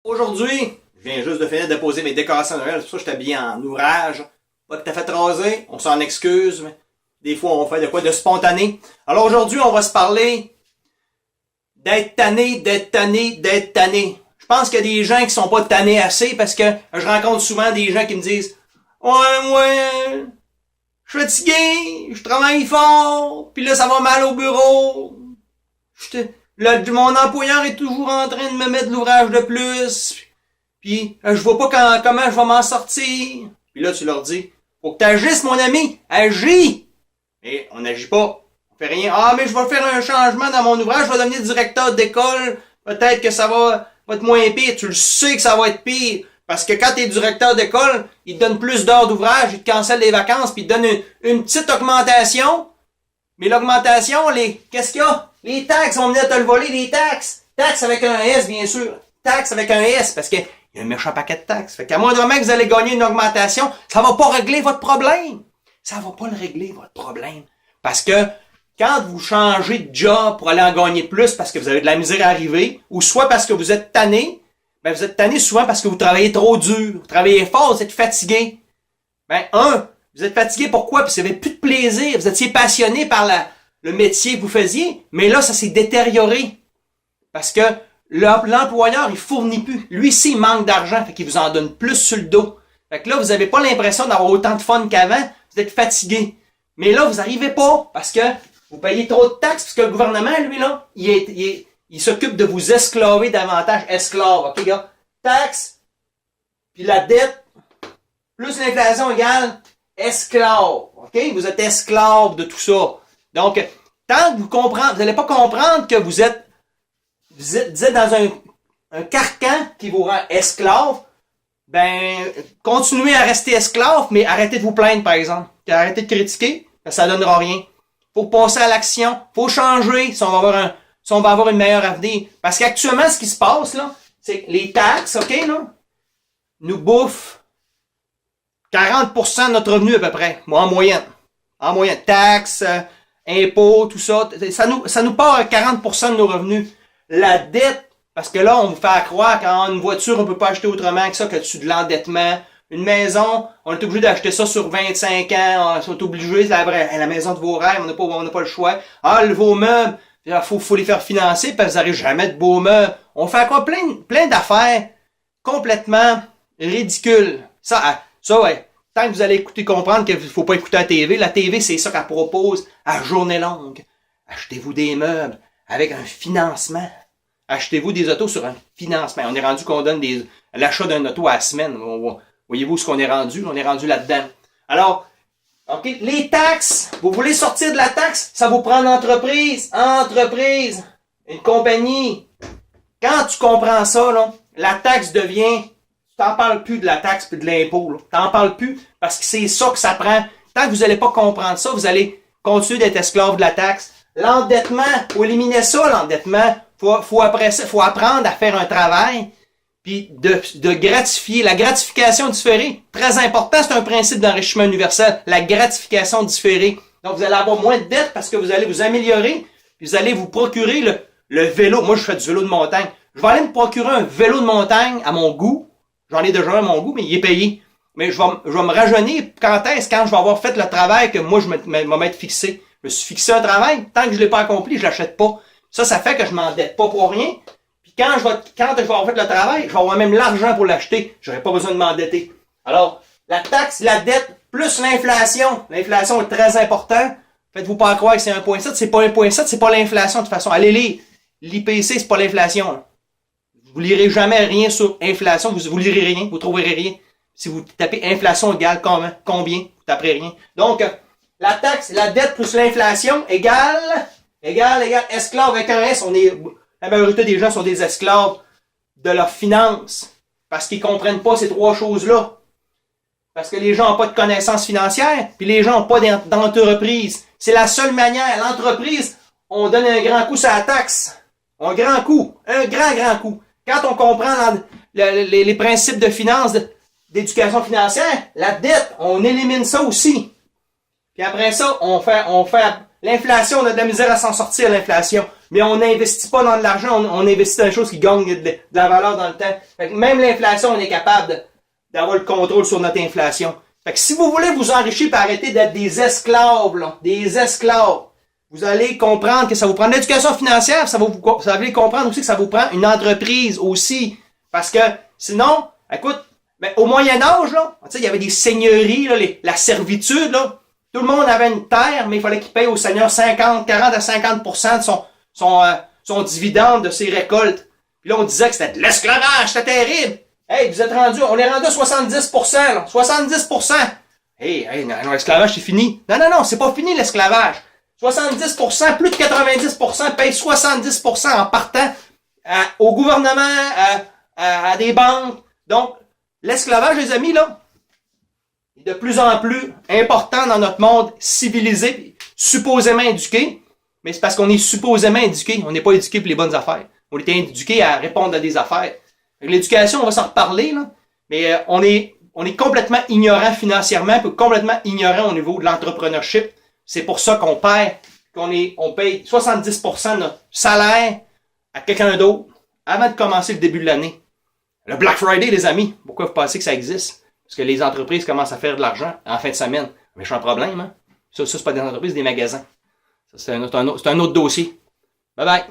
Aujourd'hui, je viens juste de finir de poser mes décorations de Noël, c'est pour ça que je suis habillé en ouvrage. Pas tout à fait rasé, on s'en excuse, mais des fois on fait de quoi de spontané. Alors aujourd'hui, on va se parler d'être tanné. Je pense qu'il y a des gens qui sont pas tannés assez parce que je rencontre souvent des gens qui me disent « Ouais, je suis fatigué, je travaille fort, puis là ça va mal au bureau. Mon employeur est toujours en train de me mettre de l'ouvrage de plus. Puis je vois pas comment je vais m'en sortir. » Puis là, tu leur dis, faut que t'agisses, mon ami. Agis! Mais on n'agit pas. On fait rien. Ah, mais je vais faire un changement dans mon ouvrage. Je vais devenir directeur d'école. Peut-être que ça va être moins pire. Tu le sais que ça va être pire. Parce que quand t'es directeur d'école, il te donne plus d'heures d'ouvrage, il te cancelle les vacances, puis il te donne une petite augmentation. Mais l'augmentation, qu'est-ce qu'il y a? Les taxes vont venir te le voler, les taxes. Taxes avec un S, bien sûr. Taxes avec un S, parce que il y a un méchant paquet de taxes. Fait qu'à moindrement que vous allez gagner une augmentation, ça va pas régler votre problème. Ça va pas le régler, votre problème. Parce que quand vous changez de job pour aller en gagner plus parce que vous avez de la misère à arriver, ou soit parce que vous êtes tanné, ben vous êtes tanné souvent parce que vous travaillez trop dur, vous travaillez fort, vous êtes fatigué. Vous êtes fatigué pourquoi? Parce que vous n'avez plus de plaisir, vous étiez passionné par le métier que vous faisiez, mais là, ça s'est détérioré. Parce que l'employeur, il fournit plus. Lui, s'il manque d'argent, fait qu'il vous en donne plus sur le dos. Fait que là, vous n'avez pas l'impression d'avoir autant de fun qu'avant, vous êtes fatigué. Mais là, vous n'arrivez pas, parce que vous payez trop de taxes, parce que le gouvernement, lui, là, il s'occupe de vous esclaver davantage. Esclave, ok, gars? Taxes, puis la dette, plus l'inflation égale esclave, ok? Vous êtes esclave de tout ça. Donc, tant que vous n'allez pas comprendre que vous êtes dans un carcan qui vous rend esclave, ben, continuez à rester esclave, mais arrêtez de vous plaindre, par exemple. Arrêtez de critiquer, ça ne donnera rien. Faut passer à l'action, faut changer si on va avoir une meilleure avenir. Parce qu'actuellement, ce qui se passe, là, c'est que les taxes, ok, là, nous bouffent 40% de notre revenu à peu près, en moyenne. En moyenne, taxes, impôts, tout ça, ça nous part à 40% de nos revenus. La dette, parce que là, on vous fait croire qu'une voiture, on peut pas acheter autrement que ça, que tu de l'endettement. Une maison, on est obligé d'acheter ça sur 25 ans, on est obligé, c'est la maison de vos rêves, on n'a pas le choix. Ah, vos meubles, faut les faire financer, parce que vous n'arrivez jamais de beaux meubles. On fait quoi? Plein d'affaires complètement ridicules. Ça, ouais. Tant que vous allez comprendre qu'il ne faut pas écouter la TV, c'est ça qu'elle propose à journée longue. Achetez-vous des meubles avec un financement. Achetez-vous des autos sur un financement. On est rendu qu'on donne l'achat d'un auto à la semaine. Voyez-vous ce qu'on est rendu? On est rendu là-dedans. Alors, ok, les taxes. Vous voulez sortir de la taxe? Ça vous prend une entreprise. Une compagnie. Quand tu comprends ça, là, la taxe devient... Tu n'en parles plus de la taxe puis de l'impôt. Tu n'en parles plus parce que c'est ça que ça prend. Tant que vous n'allez pas comprendre ça, vous allez continuer d'être esclave de la taxe. L'endettement, faut éliminer ça, l'endettement. Faut apprendre à faire un travail puis de gratifier. La gratification différée, très important, c'est un principe d'enrichissement universel. La gratification différée. Donc, vous allez avoir moins de dettes parce que vous allez vous améliorer puis vous allez vous procurer le vélo. Moi, je fais du vélo de montagne. Je vais aller me procurer un vélo de montagne à mon goût. J'en ai déjà un à mon goût, mais il est payé. Mais je vais me rajeunir quand je vais avoir fait le travail que moi, je vais m'être fixé. Je me suis fixé un travail. Tant que je l'ai pas accompli, je l'achète pas. Ça fait que je m'endette pas pour rien. Puis quand je vais avoir fait le travail, je vais avoir même l'argent pour l'acheter. J'aurai pas besoin de m'endetter. Alors, la taxe, la dette, plus l'inflation. L'inflation est très important. Faites-vous pas croire que c'est 1,7. C'est pas 1,7, c'est pas l'inflation de toute façon. Allez lire. L'IPC, c'est pas l'inflation, là. Vous lirez jamais rien sur inflation, vous lirez rien, vous trouverez rien. Si vous tapez inflation égale combien, vous taperez rien. Donc, la taxe, la dette plus l'inflation égale esclave avec un S. La majorité des gens sont des esclaves de leurs finances. Parce qu'ils comprennent pas ces trois choses-là. Parce que les gens n'ont pas de connaissances financières, puis les gens n'ont pas d'entreprise. C'est la seule manière. L'entreprise, on donne un grand coup sur la taxe. Un grand coup. Quand on comprend les principes de finance, d'éducation financière, la dette, on élimine ça aussi. Puis après ça, on fait l'inflation, on a de la misère à s'en sortir, l'inflation. mais on n'investit pas dans de l'argent, on investit dans des choses qui gagnent de la valeur dans le temps. Fait que même l'inflation, on est capable d'avoir le contrôle sur notre inflation. Fait que si vous voulez vous enrichir et arrêter d'être des esclaves, là, des esclaves, vous allez comprendre que ça vous prend de l'éducation financière, vous allez comprendre aussi que ça vous prend une entreprise aussi. Parce que sinon, écoute, mais au Moyen-Âge, là, tu sais, il y avait des seigneuries, là, la servitude, là. Tout le monde avait une terre, mais il fallait qu'il paye au seigneur 40 à 50% de son dividende de ses récoltes. Puis là, on disait que c'était de l'esclavage, c'était terrible. Hey, vous êtes rendu, on est rendu à 70%, là. 70%. Hey, non, l'esclavage, c'est fini. Non, c'est pas fini, l'esclavage. 70%, plus de 90% payent 70% en partant au gouvernement, à des banques. Donc, l'esclavage, les amis, là, est de plus en plus important dans notre monde civilisé, supposément éduqué. Mais c'est parce qu'on est supposément éduqué. On n'est pas éduqué pour les bonnes affaires. On est éduqué à répondre à des affaires. L'éducation, on va s'en reparler, là. Mais on est complètement ignorant financièrement, puis complètement ignorant au niveau de l'entrepreneurship. C'est pour ça qu'on perd, on paye 70% de notre salaire à quelqu'un d'autre avant de commencer le début de l'année. Le Black Friday, les amis, pourquoi vous pensez que ça existe? Parce que les entreprises commencent à faire de l'argent en fin de semaine. Mais c'est un problème, hein? Ça, c'est pas des entreprises, des magasins. Ça, c'est un autre dossier. Bye bye!